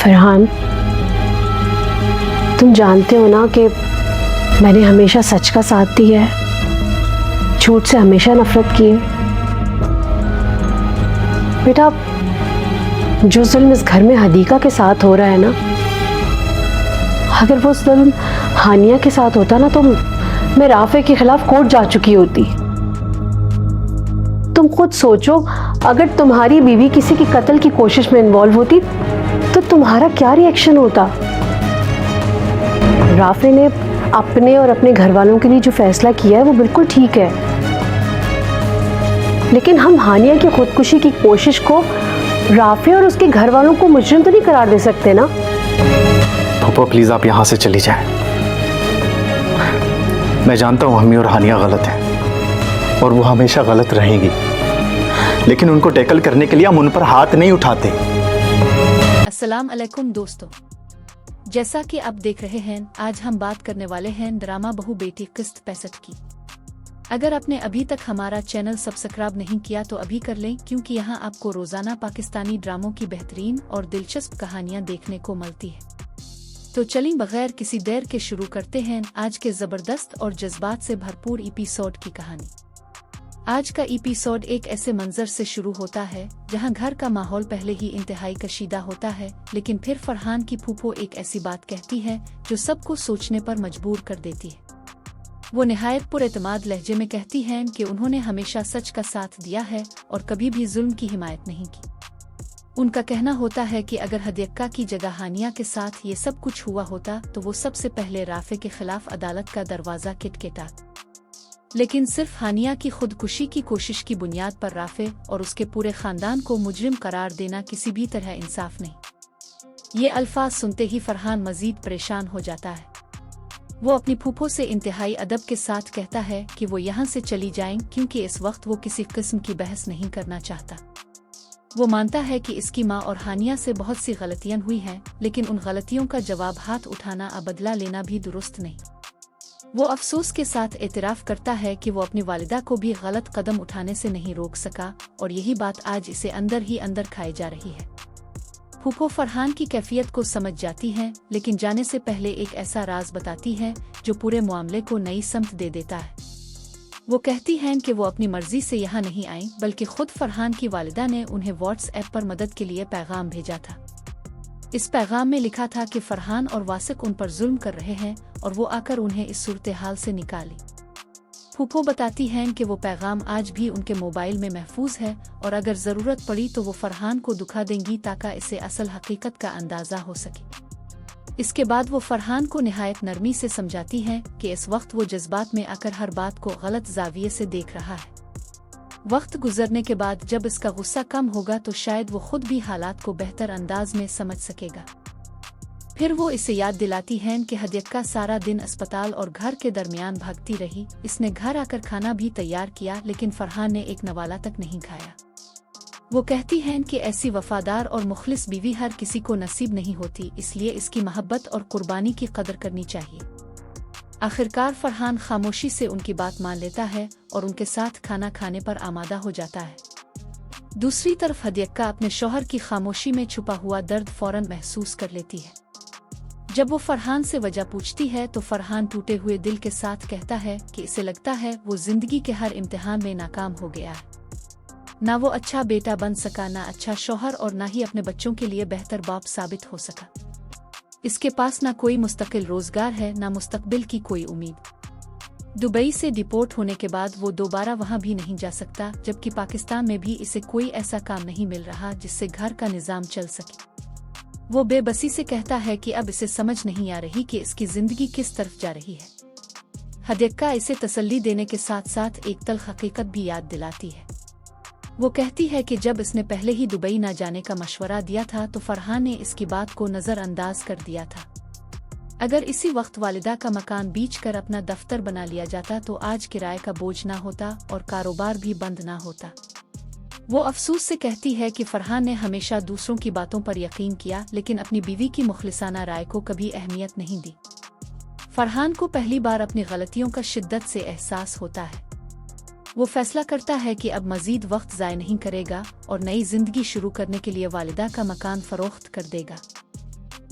فرحان، تم جانتے ہو نا کہ میں نے ہمیشہ سچ کا ساتھ دیا ہے، جھوٹ سے ہمیشہ نفرت کی ہے۔ بیٹا، جو ظلم اس گھر میں حدیقہ کے ساتھ ہو رہا ہے نا، اگر وہ ظلم ہانیہ کے ساتھ ہوتا نا تو میں رافع کے خلاف کورٹ جا چکی ہوتی۔ تم خود سوچو، اگر تمہاری بیوی کسی کی قتل کی کوشش میں انوالو ہوتی تو تمہارا کیا ری ایکشن ہوتا؟ رافع نے اپنے اور اپنے گھر والوں کے لیے جو فیصلہ کیا ہے وہ بالکل ٹھیک ہے، لیکن ہم ہانیہ کی خودکشی کی کوشش کو رافع اور اس کے گھر والوں کو مجرم تو نہیں قرار دے سکتے نا۔ پھوپھو پلیز آپ یہاں سے چلی جائیں۔ میں جانتا ہوں ہمیں اور ہانیہ غلط ہیں اور وہ ہمیشہ غلط رہیں گی، لیکن ان کو ٹیکل کرنے کے لیے ہم ان پر ہاتھ نہیں اٹھاتے۔ السلام علیکم دوستو، جیسا کہ آپ دیکھ رہے ہیں آج ہم بات کرنے والے ہیں ڈرامہ بہو بیٹی قسط 65 کی۔ اگر آپ نے ابھی تک ہمارا چینل سبسکرائب نہیں کیا تو ابھی کر لیں، کیونکہ یہاں آپ کو روزانہ پاکستانی ڈراموں کی بہترین اور دلچسپ کہانیاں دیکھنے کو ملتی ہے۔ تو چلیں بغیر کسی دیر کے شروع کرتے ہیں آج کے زبردست اور جذبات سے بھرپور ایپیسوڈ کی کہانی۔ آج کا ایپیسوڈ ایک ایسے منظر سے شروع ہوتا ہے جہاں گھر کا ماحول پہلے ہی انتہائی کشیدہ ہوتا ہے، لیکن پھر فرحان کی پھوپھو ایک ایسی بات کہتی ہے جو سب کو سوچنے پر مجبور کر دیتی ہے۔ وہ نہایت پر اعتماد لہجے میں کہتی ہیں کہ انہوں نے ہمیشہ سچ کا ساتھ دیا ہے اور کبھی بھی ظلم کی حمایت نہیں کی۔ ان کا کہنا ہوتا ہے کہ اگر حدیقہ کی جگہ ہانیہ کے ساتھ یہ سب کچھ ہوا ہوتا تو وہ سب سے پہلے رافع کے خلاف عدالت کا دروازہ کھٹکھٹاتا، لیکن صرف ہانیہ کی خودکشی کی کوشش کی بنیاد پر رافع اور اس کے پورے خاندان کو مجرم قرار دینا کسی بھی طرح انصاف نہیں۔ یہ الفاظ سنتے ہی فرحان مزید پریشان ہو جاتا ہے۔ وہ اپنی پھوپھو سے انتہائی ادب کے ساتھ کہتا ہے کہ وہ یہاں سے چلی جائیں، کیونکہ اس وقت وہ کسی قسم کی بحث نہیں کرنا چاہتا۔ وہ مانتا ہے کہ اس کی ماں اور ہانیہ سے بہت سی غلطیاں ہوئی ہیں، لیکن ان غلطیوں کا جواب ہاتھ اٹھانا اور بدلہ لینا بھی درست نہیں۔ وہ افسوس کے ساتھ اعتراف کرتا ہے کہ وہ اپنی والدہ کو بھی غلط قدم اٹھانے سے نہیں روک سکا، اور یہی بات آج اسے اندر ہی اندر کھائی جا رہی ہے۔ پھوپھو فرحان کی کیفیت کو سمجھ جاتی ہیں، لیکن جانے سے پہلے ایک ایسا راز بتاتی ہے جو پورے معاملے کو نئی سمت دے دیتا ہے۔ وہ کہتی ہیں کہ وہ اپنی مرضی سے یہاں نہیں آئیں، بلکہ خود فرحان کی والدہ نے انہیں واٹس ایپ پر مدد کے لیے پیغام بھیجا تھا۔ اس پیغام میں لکھا تھا کہ فرحان اور واسق ان پر ظلم کر رہے ہیں اور وہ آ کر انہیں اس صورتحال سے نکالیں۔ پھوپھو بتاتی ہیں کہ وہ پیغام آج بھی ان کے موبائل میں محفوظ ہے، اور اگر ضرورت پڑی تو وہ فرحان کو دکھا دیں گی تاکہ اسے اصل حقیقت کا اندازہ ہو سکے۔ اس کے بعد وہ فرحان کو نہایت نرمی سے سمجھاتی ہیں کہ اس وقت وہ جذبات میں آ کر ہر بات کو غلط زاویے سے دیکھ رہا ہے۔ وقت گزرنے کے بعد جب اس کا غصہ کم ہوگا تو شاید وہ خود بھی حالات کو بہتر انداز میں سمجھ سکے گا۔ پھر وہ اسے یاد دلاتی ہیں کہ حدیقہ سارا دن اسپتال اور گھر کے درمیان بھاگتی رہی۔ اس نے گھر آ کر کھانا بھی تیار کیا، لیکن فرحان نے ایک نوالہ تک نہیں کھایا۔ وہ کہتی ہیں کہ ایسی وفادار اور مخلص بیوی ہر کسی کو نصیب نہیں ہوتی، اس لیے اس کی محبت اور قربانی کی قدر کرنی چاہیے۔ آخرکار فرحان خاموشی سے ان کی بات مان لیتا ہے اور ان کے ساتھ کھانا کھانے پر آمادہ ہو جاتا ہے۔ دوسری طرف حدیقہ اپنے شوہر کی خاموشی میں چھپا ہوا درد فوراً محسوس کر لیتی ہے۔ جب وہ فرحان سے وجہ پوچھتی ہے تو فرحان ٹوٹے ہوئے دل کے ساتھ کہتا ہے کہ اسے لگتا ہے وہ زندگی کے ہر امتحان میں ناکام ہو گیا ہے۔ نہ وہ اچھا بیٹا بن سکا، نہ اچھا شوہر، اور نہ ہی اپنے بچوں کے لیے بہتر باپ ثابت ہو سکا۔ اس کے پاس نہ کوئی مستقل روزگار ہے، نہ مستقبل کی کوئی امید۔ دبئی سے ڈپورٹ ہونے کے بعد وہ دوبارہ وہاں بھی نہیں جا سکتا، جبکہ پاکستان میں بھی اسے کوئی ایسا کام نہیں مل رہا جس سے گھر کا نظام چل سکے۔ وہ بے بسی سے کہتا ہے کہ اب اسے سمجھ نہیں آ رہی کہ اس کی زندگی کس طرف جا رہی ہے۔ حدیقہ اسے تسلی دینے کے ساتھ ساتھ ایک تلخ حقیقت بھی یاد دلاتی ہے۔ وہ کہتی ہے کہ جب اس نے پہلے ہی دبئی نہ جانے کا مشورہ دیا تھا تو فرحان نے اس کی بات کو نظر انداز کر دیا تھا۔ اگر اسی وقت والدہ کا مکان بیچ کر اپنا دفتر بنا لیا جاتا تو آج کرائے کا بوجھ نہ ہوتا اور کاروبار بھی بند نہ ہوتا۔ وہ افسوس سے کہتی ہے کہ فرحان نے ہمیشہ دوسروں کی باتوں پر یقین کیا، لیکن اپنی بیوی کی مخلصانہ رائے کو کبھی اہمیت نہیں دی۔ فرحان کو پہلی بار اپنی غلطیوں کا شدت سے احساس ہوتا ہے۔ وہ فیصلہ کرتا ہے کہ اب مزید وقت ضائع نہیں کرے گا اور نئی زندگی شروع کرنے کے لیے والدہ کا مکان فروخت کر دے گا۔